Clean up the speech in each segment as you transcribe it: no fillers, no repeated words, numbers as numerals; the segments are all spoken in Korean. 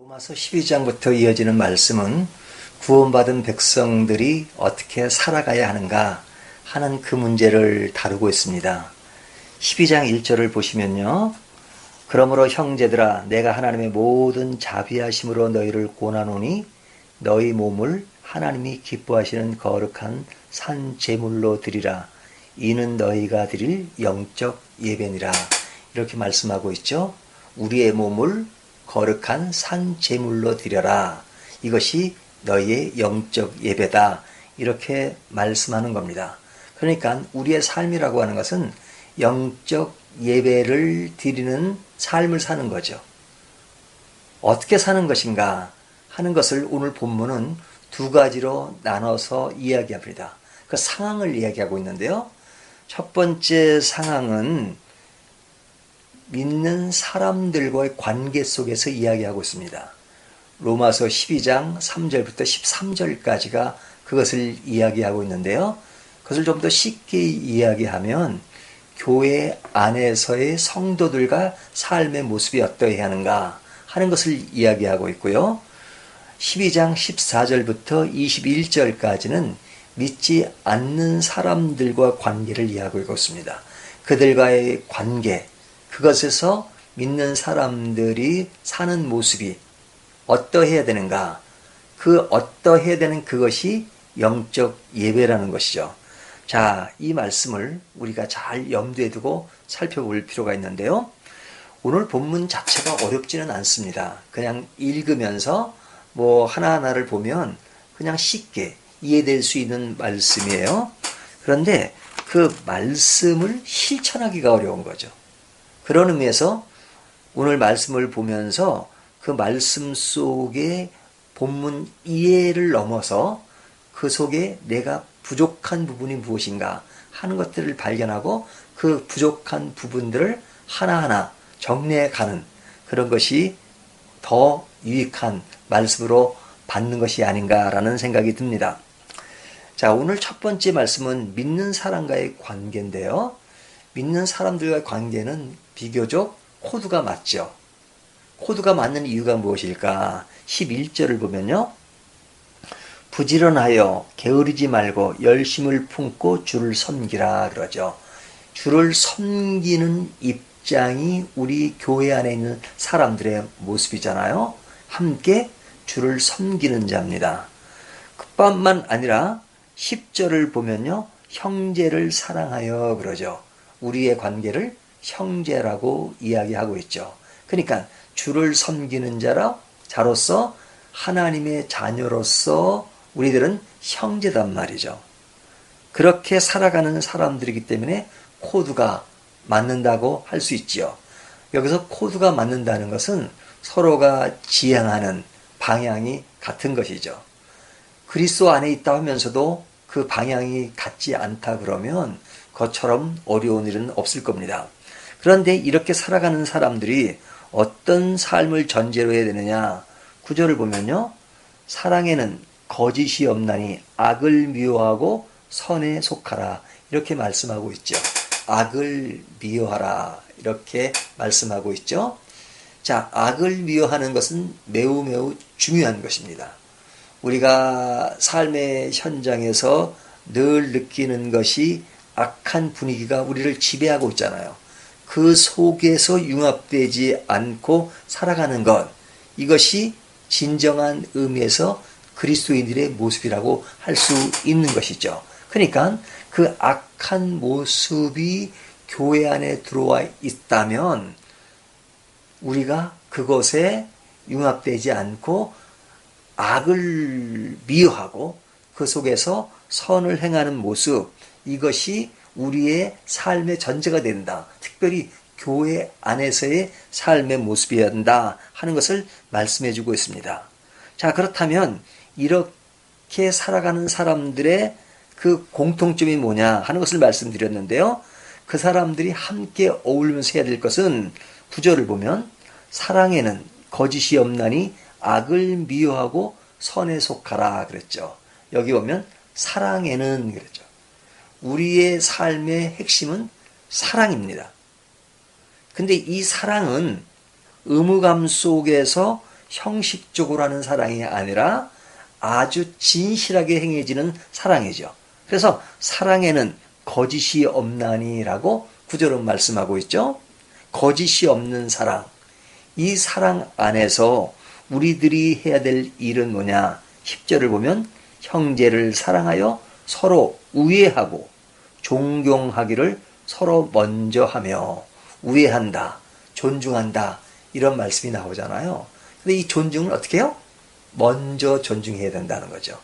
로마서 12장부터 이어지는 말씀은 구원받은 백성들이 어떻게 살아가야 하는가 하는 그 문제를 다루고 있습니다. 12장 1절을 보시면요. 그러므로 형제들아 내가 하나님의 모든 자비하심으로 너희를 권하노니 너희 몸을 하나님이 기뻐하시는 거룩한 산 제물로 드리라. 이는 너희가 드릴 영적 예배니라. 이렇게 말씀하고 있죠. 우리의 몸을 거룩한 산 제물로 드려라. 이것이 너희의 영적 예배다. 이렇게 말씀하는 겁니다. 그러니까 우리의 삶이라고 하는 것은 영적 예배를 드리는 삶을 사는 거죠. 어떻게 사는 것인가 하는 것을 오늘 본문은 두 가지로 나눠서 이야기합니다. 그 상황을 이야기하고 있는데요. 첫 번째 상황은 믿는 사람들과의 관계 속에서 이야기하고 있습니다. 로마서 12장 3절부터 13절까지가 그것을 이야기하고 있는데요. 그것을 좀 더 쉽게 이야기하면 교회 안에서의 성도들과 삶의 모습이 어떠해야 하는가 하는 것을 이야기하고 있고요. 12장 14절부터 21절까지는 믿지 않는 사람들과 관계를 이야기하고 있습니다. 그들과의 관계, 그것에서 믿는 사람들이 사는 모습이 어떠해야 되는가? 그 어떠해야 되는 그것이 영적 예배라는 것이죠. 자, 이 말씀을 우리가 잘 염두에 두고 살펴볼 필요가 있는데요. 오늘 본문 자체가 어렵지는 않습니다. 그냥 읽으면서 하나하나를 보면 그냥 쉽게 이해될 수 있는 말씀이에요. 그런데 그 말씀을 실천하기가 어려운 거죠. 그런 의미에서 오늘 말씀을 보면서 그 말씀 속에 본문 이해를 넘어서 그 속에 내가 부족한 부분이 무엇인가 하는 것들을 발견하고 그 부족한 부분들을 하나하나 정리해가는 그런 것이 더 유익한 말씀으로 받는 것이 아닌가라는 생각이 듭니다. 자, 오늘 첫 번째 말씀은 믿는 사람과의 관계인데요. 믿는 사람들과의 관계는 비교적 코드가 맞죠. 코드가 맞는 이유가 무엇일까? 11절을 보면요. 부지런하여 게으르지 말고 열심을 품고 주를 섬기라 그러죠. 주를 섬기는 입장이 우리 교회 안에 있는 사람들의 모습이잖아요. 함께 주를 섬기는 자입니다. 그뿐만 아니라 10절을 보면요. 형제를 사랑하여 그러죠. 우리의 관계를 형제라고 이야기하고 있죠. 그러니까 주를 섬기는 자로서 하나님의 자녀로서 우리들은 형제단 말이죠. 그렇게 살아가는 사람들이기 때문에 코드가 맞는다고 할 수 있지요. 여기서 코드가 맞는다는 것은 서로가 지향하는 방향이 같은 것이죠. 그리스도 안에 있다 하면서도 그 방향이 같지 않다 그러면 그것처럼 어려운 일은 없을 겁니다. 그런데 이렇게 살아가는 사람들이 어떤 삶을 전제로 해야 되느냐? 9절을 보면요. 사랑에는 거짓이 없나니 악을 미워하고 선에 속하라. 이렇게 말씀하고 있죠. 악을 미워하라. 이렇게 말씀하고 있죠. 자, 악을 미워하는 것은 매우 매우 중요한 것입니다. 우리가 삶의 현장에서 늘 느끼는 것이 악한 분위기가 우리를 지배하고 있잖아요. 그 속에서 융합되지 않고 살아가는 것, 이것이 진정한 의미에서 그리스도인들의 모습이라고 할 수 있는 것이죠. 그러니까 그 악한 모습이 교회 안에 들어와 있다면 우리가 그것에 융합되지 않고 악을 미워하고 그 속에서 선을 행하는 모습, 이것이 우리의 삶의 전제가 된다. 특별히 교회 안에서의 삶의 모습이어야 한다 하는 것을 말씀해 주고 있습니다. 자, 그렇다면 이렇게 살아가는 사람들의 그 공통점이 뭐냐 하는 것을 말씀드렸는데요. 그 사람들이 함께 어울리면서 해야 될 것은 9절을 보면 사랑에는 거짓이 없나니 악을 미워하고 선에 속하라 그랬죠. 여기 보면 사랑에는 그랬죠. 우리의 삶의 핵심은 사랑입니다. 근데 이 사랑은 의무감 속에서 형식적으로 하는 사랑이 아니라 아주 진실하게 행해지는 사랑이죠. 그래서 사랑에는 거짓이 없나니라고 구절은 말씀하고 있죠. 거짓이 없는 사랑. 이 사랑 안에서 우리들이 해야 될 일은 뭐냐? 10절을 보면 형제를 사랑하여 서로 우애하고 존경하기를 서로 먼저 하며 우애한다, 존중한다 이런 말씀이 나오잖아요. 근데 이 존중은 어떻게 해요? 먼저 존중해야 된다는 거죠.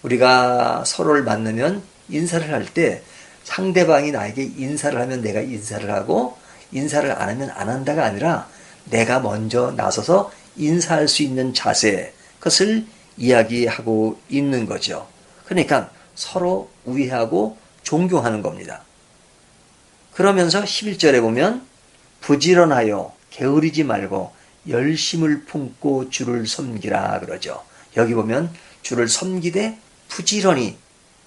우리가 서로를 만나면 인사를 할 때 상대방이 나에게 인사를 하면 내가 인사를 하고 인사를 안 하면 안 한다가 아니라 내가 먼저 나서서 인사할 수 있는 자세, 그것을 이야기하고 있는 거죠. 그러니까 서로 우애하고 존경하는 겁니다. 그러면서 11절에 보면 부지런하여 게으르지 말고 열심을 품고 주를 섬기라 그러죠. 여기 보면 주를 섬기되 부지런히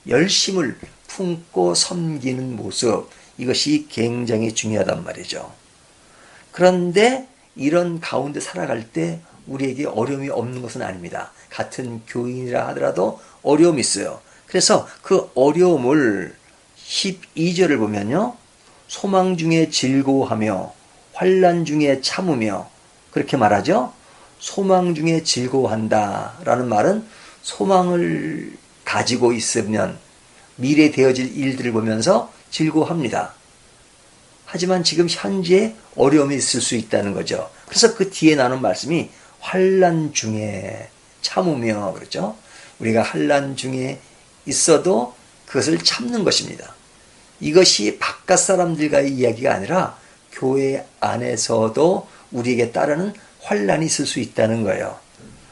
열심을 품고 섬기는 모습, 이것이 굉장히 중요하단 말이죠. 그런데 이런 가운데 살아갈 때 우리에게 어려움이 없는 것은 아닙니다. 같은 교인이라 하더라도 어려움이 있어요. 그래서 그 어려움을 12절을 보면요. 소망 중에 즐거워하며 환난 중에 참으며 그렇게 말하죠. 소망 중에 즐거워한다 라는 말은 소망을 가지고 있으면 미래 되어질 일들을 보면서 즐거워합니다. 하지만 지금 현재 어려움이 있을 수 있다는 거죠. 그래서 그 뒤에 나오는 말씀이 환난 중에 참으며 그렇죠. 우리가 환난 중에 있어도 그것을 참는 것입니다. 이것이 바깥 사람들과의 이야기가 아니라 교회 안에서도 우리에게 따르는 환난이 있을 수 있다는 거예요.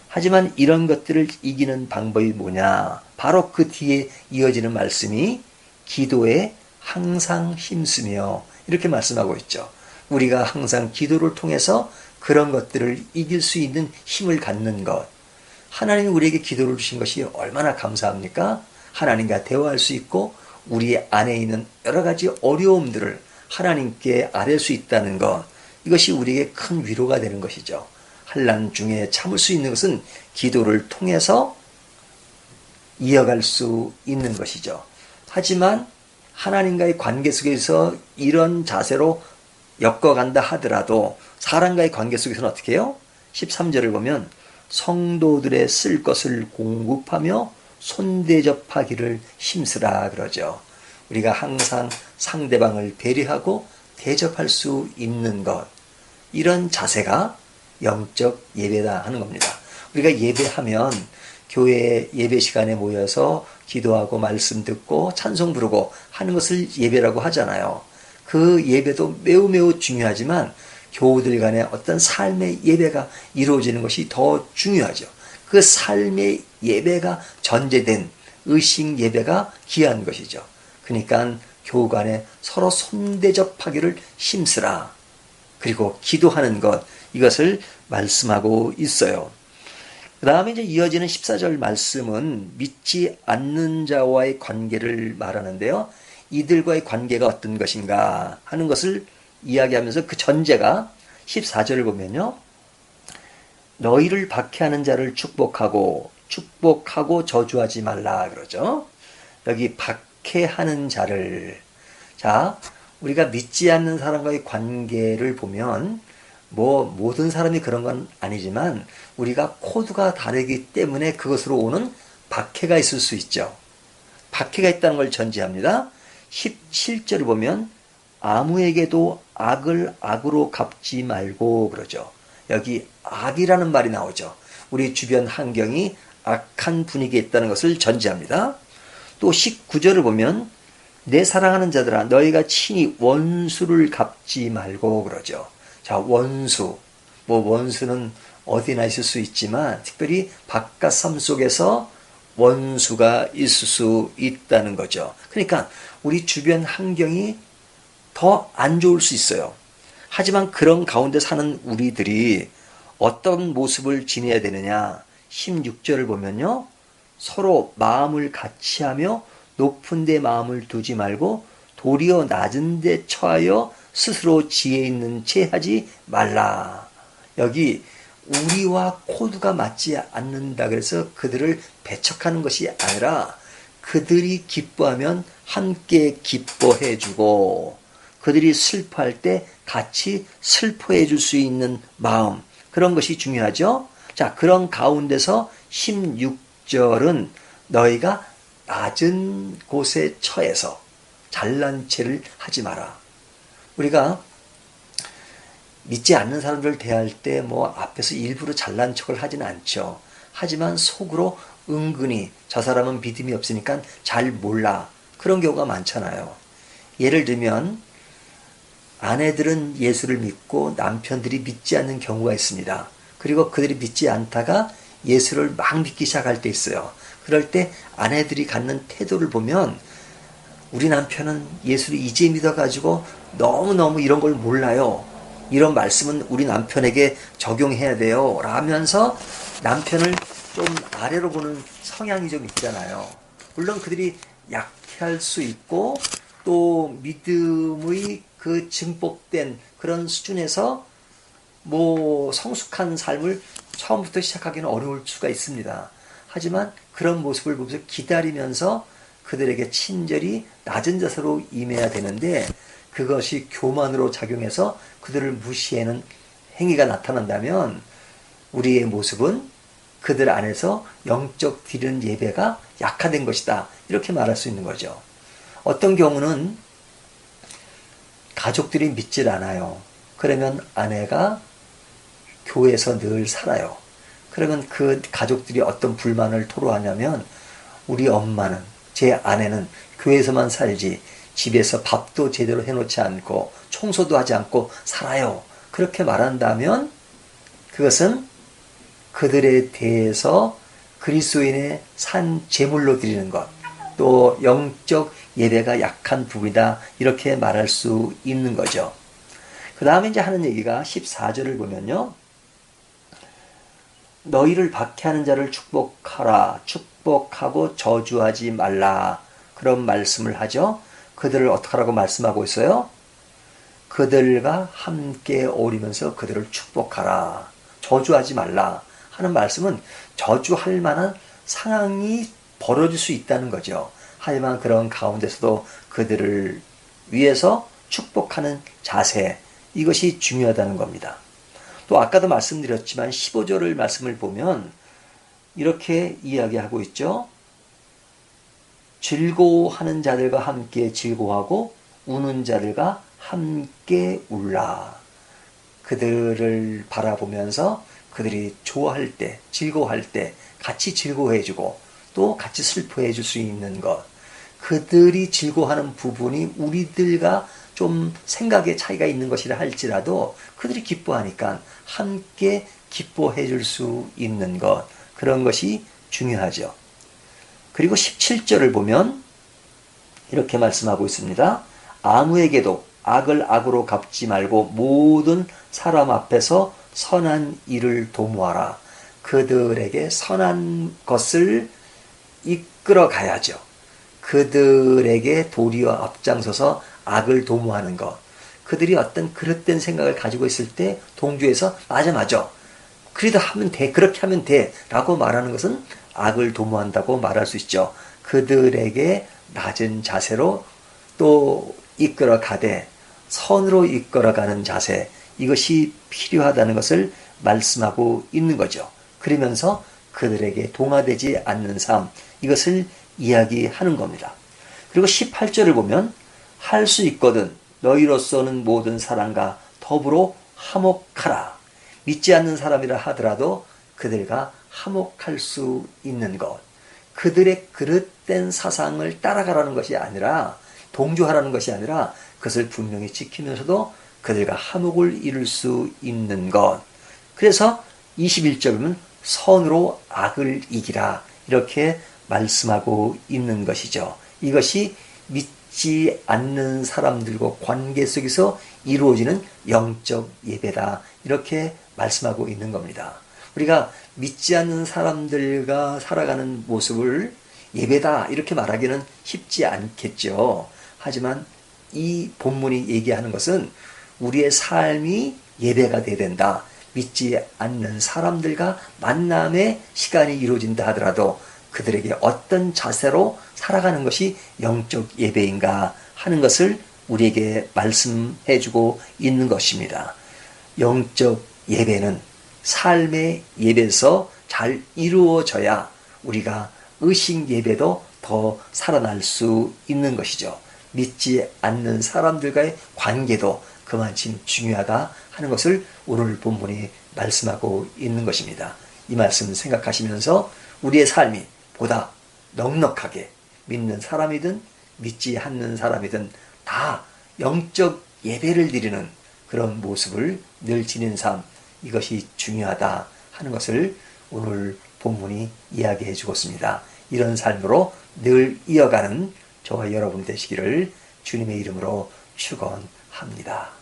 하지만 이런 것들을 이기는 방법이 뭐냐? 바로 그 뒤에 이어지는 말씀이 기도에 항상 힘쓰며 이렇게 말씀하고 있죠. 우리가 항상 기도를 통해서 그런 것들을 이길 수 있는 힘을 갖는 것. 하나님이 우리에게 기도를 주신 것이 얼마나 감사합니까? 하나님과 대화할 수 있고 우리 안에 있는 여러 가지 어려움들을 하나님께 아뢰 수 있다는 것. 이것이 우리에게 큰 위로가 되는 것이죠. 환난 중에 참을 수 있는 것은 기도를 통해서 이어갈 수 있는 것이죠. 하지만 하나님과의 관계 속에서 이런 자세로 엮어간다 하더라도 사람과의 관계 속에서는 어떻게 해요? 13절을 보면 성도들의 쓸 것을 공급하며 손대접하기를 힘쓰라 그러죠. 우리가 항상 상대방을 배려하고 대접할 수 있는 것, 이런 자세가 영적 예배다 하는 겁니다. 우리가 예배하면 교회 예배 시간에 모여서 기도하고 말씀 듣고 찬송 부르고 하는 것을 예배라고 하잖아요. 그 예배도 매우 매우 중요하지만 교우들 간의 어떤 삶의 예배가 이루어지는 것이 더 중요하죠. 그 삶의 예배가 전제된 의식 예배가 귀한 것이죠. 그러니까 교우 간에 서로 손대접하기를 힘쓰라. 그리고 기도하는 것, 이것을 말씀하고 있어요. 그 다음에 이제 이어지는 14절 말씀은 믿지 않는 자와의 관계를 말하는데요. 이들과의 관계가 어떤 것인가 하는 것을 이야기하면서 그 전제가 14절을 보면요. 너희를 박해하는 자를 축복하고 저주하지 말라 그러죠. 여기 박해하는 자를, 자, 우리가 믿지 않는 사람과의 관계를 보면 모든 사람이 그런 건 아니지만 우리가 코드가 다르기 때문에 그것으로 오는 박해가 있을 수 있죠. 박해가 있다는 걸 전제합니다. 17절을 보면 아무에게도 악을 악으로 갚지 말고 그러죠. 여기 악이라는 말이 나오죠. 우리 주변 환경이 악한 분위기에 있다는 것을 전제합니다. 또 19절을 보면 내 사랑하는 자들아 너희가 친히 원수를 갚지 말고 그러죠. 자, 원수. 원수는 어디나 있을 수 있지만 특별히 바깥 삶 속에서 원수가 있을 수 있다는 거죠. 그러니까 우리 주변 환경이 더 안 좋을 수 있어요. 하지만 그런 가운데 사는 우리들이 어떤 모습을 지내야 되느냐. 16절을 보면요. 서로 마음을 같이 하며 높은 데 마음을 두지 말고 도리어 낮은 데 처하여 스스로 지혜 있는 채 하지 말라. 여기 우리와 코드가 맞지 않는다 그래서 그들을 배척하는 것이 아니라 그들이 기뻐하면 함께 기뻐해 주고 그들이 슬퍼할 때 같이 슬퍼해 줄 수 있는 마음, 그런 것이 중요하죠. 자, 그런 가운데서 16절은 너희가 낮은 곳에 처해서 잘난 체를 하지 마라. 우리가 믿지 않는 사람들 대할 때 뭐 앞에서 일부러 잘난 척을 하진 않죠. 하지만 속으로 은근히 저 사람은 믿음이 없으니까 잘 몰라. 그런 경우가 많잖아요. 예를 들면 아내들은 예수를 믿고 남편들이 믿지 않는 경우가 있습니다. 그리고 그들이 믿지 않다가 예수를 막 믿기 시작할 때 있어요. 그럴 때 아내들이 갖는 태도를 보면 우리 남편은 예수를 이제 믿어가지고 너무너무 이런 걸 몰라요. 이런 말씀은 우리 남편에게 적용해야 돼요. 라면서 남편을 좀 아래로 보는 성향이 좀 있잖아요. 물론 그들이 약할 수 있고 또 믿음의 그 증폭된 그런 수준에서 뭐 성숙한 삶을 처음부터 시작하기는 어려울 수가 있습니다. 하지만 그런 모습을 보면서 기다리면서 그들에게 친절히 낮은 자세로 임해야 되는데 그것이 교만으로 작용해서 그들을 무시하는 행위가 나타난다면 우리의 모습은 그들 안에서 영적 드리는 예배가 약화된 것이다. 이렇게 말할 수 있는 거죠. 어떤 경우는 가족들이 믿질 않아요. 그러면 아내가 교회에서 늘 살아요. 그러면 그 가족들이 어떤 불만을 토로하냐면 우리 엄마는, 제 아내는 교회에서만 살지 집에서 밥도 제대로 해놓지 않고 청소도 하지 않고 살아요. 그렇게 말한다면 그것은 그들에 대해서 그리스도인의 산 제물로 드리는 것, 또 영적 예배가 약한 부분이다. 이렇게 말할 수 있는 거죠. 그 다음에 이제 하는 얘기가 14절을 보면요. 너희를 박해하는 자를 축복하라. 축복하고 저주하지 말라. 그런 말씀을 하죠. 그들을 어떻게 하라고 말씀하고 있어요? 그들과 함께 어울리면서 그들을 축복하라. 저주하지 말라 하는 말씀은 저주할 만한 상황이 벌어질 수 있다는 거죠. 하지만 그런 가운데서도 그들을 위해서 축복하는 자세, 이것이 중요하다는 겁니다. 또 아까도 말씀드렸지만 15절을 말씀을 보면 이렇게 이야기하고 있죠. 즐거워하는 자들과 함께 즐거워하고 우는 자들과 함께 울라. 그들을 바라보면서 그들이 좋아할 때, 즐거워할 때 같이 즐거워해주고 또 같이 슬퍼해줄 수 있는 것. 그들이 즐거워하는 부분이 우리들과 좀 생각의 차이가 있는 것이라 할지라도 그들이 기뻐하니까 함께 기뻐해 줄 수 있는 것, 그런 것이 중요하죠. 그리고 17절을 보면 이렇게 말씀하고 있습니다. 아무에게도 악을 악으로 갚지 말고 모든 사람 앞에서 선한 일을 도모하라. 그들에게 선한 것을 이끌어 가야죠. 그들에게 도리어 앞장서서 악을 도모하는 것. 그들이 어떤 그릇된 생각을 가지고 있을 때 동조해서 맞아. 그래도 하면 돼. 그렇게 하면 돼. 라고 말하는 것은 악을 도모한다고 말할 수 있죠. 그들에게 낮은 자세로 또 이끌어 가되 선으로 이끌어가는 자세, 이것이 필요하다는 것을 말씀하고 있는 거죠. 그러면서 그들에게 동화되지 않는 삶, 이것을 이야기하는 겁니다. 그리고 18절을 보면 할 수 있거든 너희로서는 모든 사람과 더불어 화목하라. 믿지 않는 사람이라 하더라도 그들과 화목할 수 있는 것, 그들의 그릇된 사상을 따라가라는 것이 아니라, 동조하라는 것이 아니라 그것을 분명히 지키면서도 그들과 화목을 이룰 수 있는 것. 그래서 21절은 선으로 악을 이기라, 이렇게 말씀하고 있는 것이죠. 이것이 믿지 않는 사람들과 관계 속에서 이루어지는 영적 예배다, 이렇게 말씀하고 있는 겁니다. 우리가 믿지 않는 사람들과 살아가는 모습을 예배다 이렇게 말하기는 쉽지 않겠죠. 하지만 이 본문이 얘기하는 것은 우리의 삶이 예배가 돼야 된다. 믿지 않는 사람들과 만남의 시간이 이루어진다 하더라도 그들에게 어떤 자세로 살아가는 것이 영적 예배인가 하는 것을 우리에게 말씀해 주고 있는 것입니다. 영적 예배는 삶의 예배에서 잘 이루어져야 우리가 의식 예배도 더 살아날 수 있는 것이죠. 믿지 않는 사람들과의 관계도 그만큼 중요하다 하는 것을 오늘 본문이 말씀하고 있는 것입니다. 이 말씀 생각하시면서 우리의 삶이 보다 넉넉하게 믿는 사람이든 믿지 않는 사람이든 다 영적 예배를 드리는 그런 모습을 늘 지닌 삶, 이것이 중요하다 하는 것을 오늘 본문이 이야기해 주었습니다. 이런 삶으로 늘 이어가는 저와 여러분 되시기를 주님의 이름으로 축원합니다.